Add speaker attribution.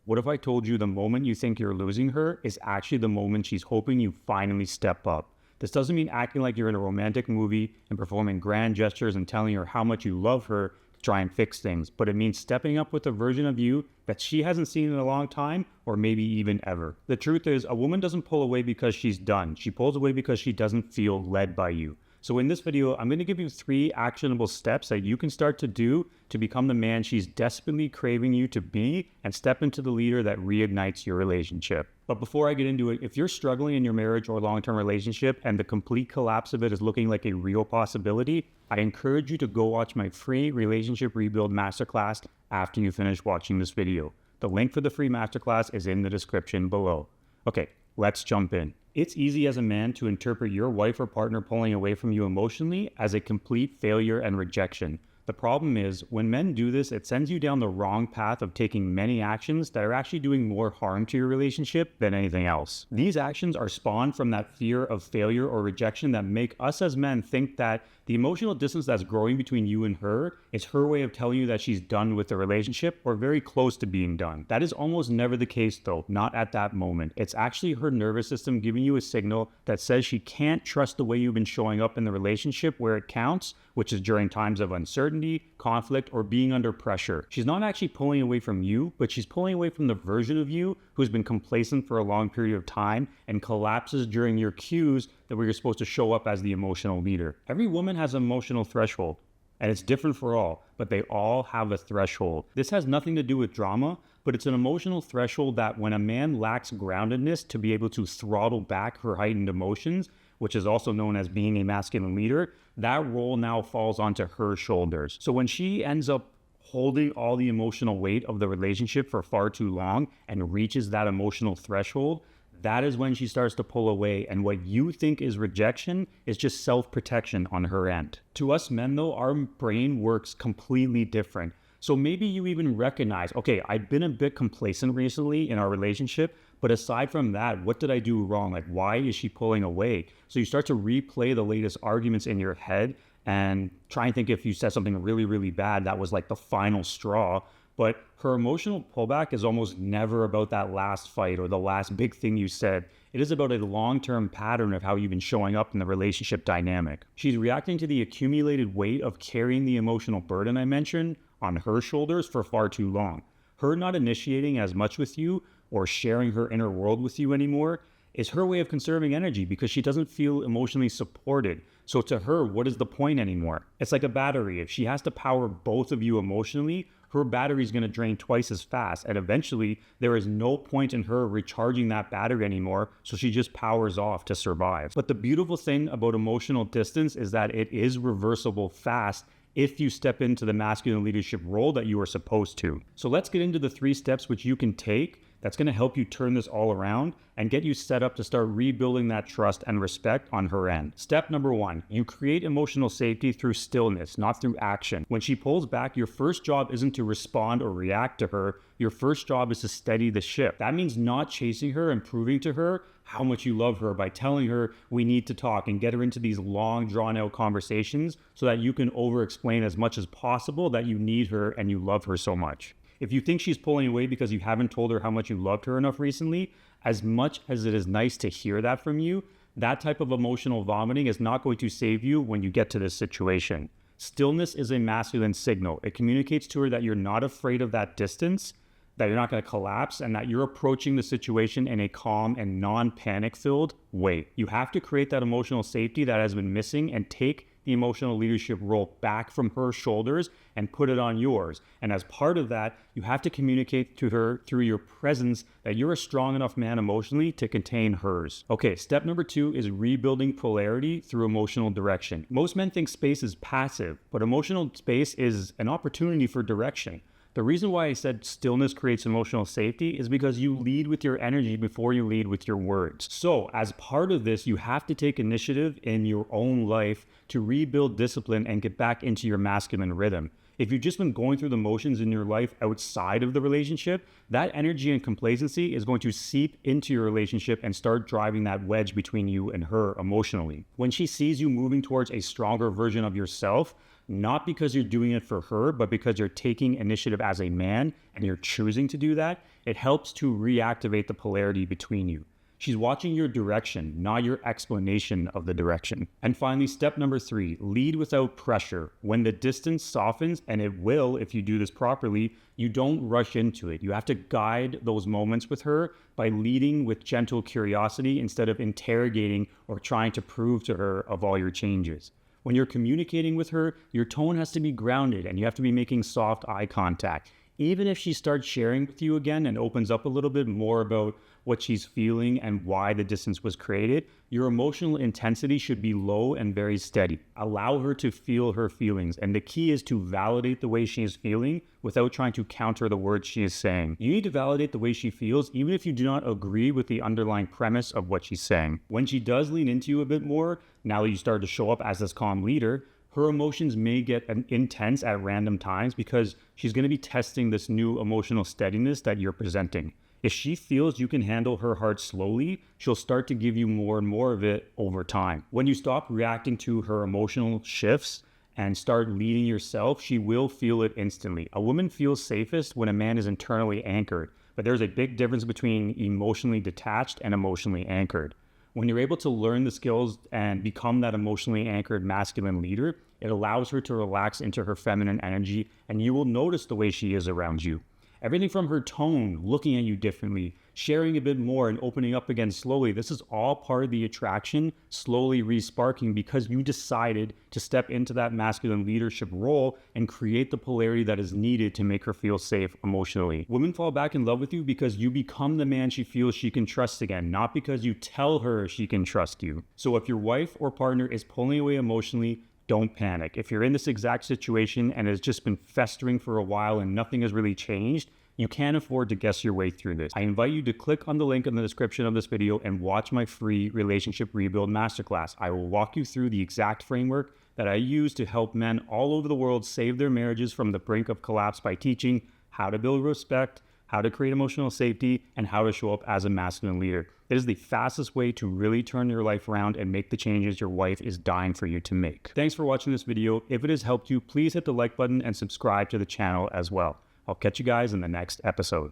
Speaker 1: What if I told you the moment you think you're losing her is actually the moment she's hoping you finally step up? This doesn't mean acting like you're in a romantic movie and performing grand gestures and telling her how much you love her to try and fix things, but it means stepping up with a version of you that she hasn't seen in a long time or maybe even ever. The truth is, a woman doesn't pull away because she's done. She pulls away because she doesn't feel led by you. So in this video, I'm going to give you 3 actionable steps that you can start to do to become the man she's desperately craving you to be and step into the leader that reignites your relationship. But before I get into it, if you're struggling in your marriage or long-term relationship and the complete collapse of it is looking like a real possibility, I encourage you to go watch my free Relationship Rebuild Masterclass after you finish watching this video. The link for the free masterclass is in the description below. Okay, let's jump in. It's easy as a man to interpret your wife or partner pulling away from you emotionally as a complete failure and rejection. The problem is, when men do this, it sends you down the wrong path of taking many actions that are actually doing more harm to your relationship than anything else. These actions are spawned from that fear of failure or rejection that make us as men think that the emotional distance that's growing between you and her is her way of telling you that she's done with the relationship or very close to being done. That is almost never the case though, not at that moment. It's actually her nervous system giving you a signal that says she can't trust the way you've been showing up in the relationship where it counts, which is during times of uncertainty, conflict, or being under pressure. She's not actually pulling away from you, but she's pulling away from the version of you who's been complacent for a long period of time and collapses during your cues that where you're supposed to show up as the emotional leader. Every woman has an emotional threshold, and it's different for all, but they all have a threshold. This has nothing to do with drama, but it's an emotional threshold that when a man lacks groundedness to be able to throttle back her heightened emotions, which is also known as being a masculine leader, that role now falls onto her shoulders. So when she ends up holding all the emotional weight of the relationship for far too long and reaches that emotional threshold, that is when she starts to pull away, and what you think is rejection is just self-protection on her end. To us men though, our brain works completely different. So maybe you even recognize, okay, I've been a bit complacent recently in our relationship, but aside from that, what did I do wrong? Like, why is she pulling away? So you start to replay the latest arguments in your head and try and think if you said something really, really bad, that was like the final straw. But her emotional pullback is almost never about that last fight or the last big thing you said. It is about a long-term pattern of how you've been showing up in the relationship dynamic. She's reacting to the accumulated weight of carrying the emotional burden I mentioned on her shoulders for far too long. Her not initiating as much with you or sharing her inner world with you anymore is her way of conserving energy because she doesn't feel emotionally supported. So to her, what is the point anymore? It's like a battery. If she has to power both of you emotionally, her battery is going to drain twice as fast. And eventually, there is no point in her recharging that battery anymore. So she just powers off to survive. But the beautiful thing about emotional distance is that it is reversible fast if you step into the masculine leadership role that you are supposed to. So let's get into the 3 steps which you can take that's going to help you turn this all around and get you set up to start rebuilding that trust and respect on her end. Step number 1, you create emotional safety through stillness, not through action. When she pulls back, your first job isn't to respond or react to her. Your first job is to steady the ship. That means not chasing her and proving to her how much you love her by telling her we need to talk and get her into these long drawn out conversations so that you can over explain as much as possible that you need her and you love her so much. If you think she's pulling away because you haven't told her how much you loved her enough recently, as much as it is nice to hear that from you, that type of emotional vomiting is not going to save you when you get to this situation. Stillness is a masculine signal. It communicates to her that you're not afraid of that distance, that you're not going to collapse, and that you're approaching the situation in a calm and non-panic filled way. You have to create that emotional safety that has been missing and take the emotional leadership role back from her shoulders and put it on yours. And as part of that, you have to communicate to her through your presence that you're a strong enough man emotionally to contain hers. Okay, step number 2 is rebuilding polarity through emotional direction. Most men think space is passive, but emotional space is an opportunity for direction. The reason why I said stillness creates emotional safety is because you lead with your energy before you lead with your words. So as part of this, you have to take initiative in your own life to rebuild discipline and get back into your masculine rhythm. If you've just been going through the motions in your life outside of the relationship, that energy and complacency is going to seep into your relationship and start driving that wedge between you and her emotionally. When she sees you moving towards a stronger version of yourself, not because you're doing it for her, but because you're taking initiative as a man and you're choosing to do that, it helps to reactivate the polarity between you. She's watching your direction, not your explanation of the direction. And finally, step number 3, lead without pressure. When the distance softens, and it will if you do this properly, you don't rush into it. You have to guide those moments with her by leading with gentle curiosity instead of interrogating or trying to prove to her of all your changes. When you're communicating with her, your tone has to be grounded and you have to be making soft eye contact. Even if she starts sharing with you again and opens up a little bit more about what she's feeling and why the distance was created, your emotional intensity should be low and very steady. Allow her to feel her feelings. And the key is to validate the way she is feeling without trying to counter the words she is saying. You need to validate the way she feels, even if you do not agree with the underlying premise of what she's saying. When she does lean into you a bit more, now that you start to show up as this calm leader, her emotions may get intense at random times because she's going to be testing this new emotional steadiness that you're presenting. If she feels you can handle her heart slowly, she'll start to give you more and more of it over time. When you stop reacting to her emotional shifts and start leading yourself, she will feel it instantly. A woman feels safest when a man is internally anchored, but there's a big difference between emotionally detached and emotionally anchored. When you're able to learn the skills and become that emotionally anchored masculine leader, it allows her to relax into her feminine energy, and you will notice the way she is around you. Everything from her tone, looking at you differently, sharing a bit more and opening up again slowly, this is all part of the attraction, slowly re-sparking because you decided to step into that masculine leadership role and create the polarity that is needed to make her feel safe emotionally. Women fall back in love with you because you become the man she feels she can trust again, not because you tell her she can trust you. So if your wife or partner is pulling away emotionally, don't panic. If you're in this exact situation and it's just been festering for a while and nothing has really changed, you can't afford to guess your way through this. I invite you to click on the link in the description of this video and watch my free Relationship Rebuild Masterclass. I will walk you through the exact framework that I use to help men all over the world save their marriages from the brink of collapse by teaching how to build respect, how to create emotional safety, and how to show up as a masculine leader. It is the fastest way to really turn your life around and make the changes your wife is dying for you to make. Thanks for watching this video. If it has helped you, please hit the like button and subscribe to the channel as well. I'll catch you guys in the next episode.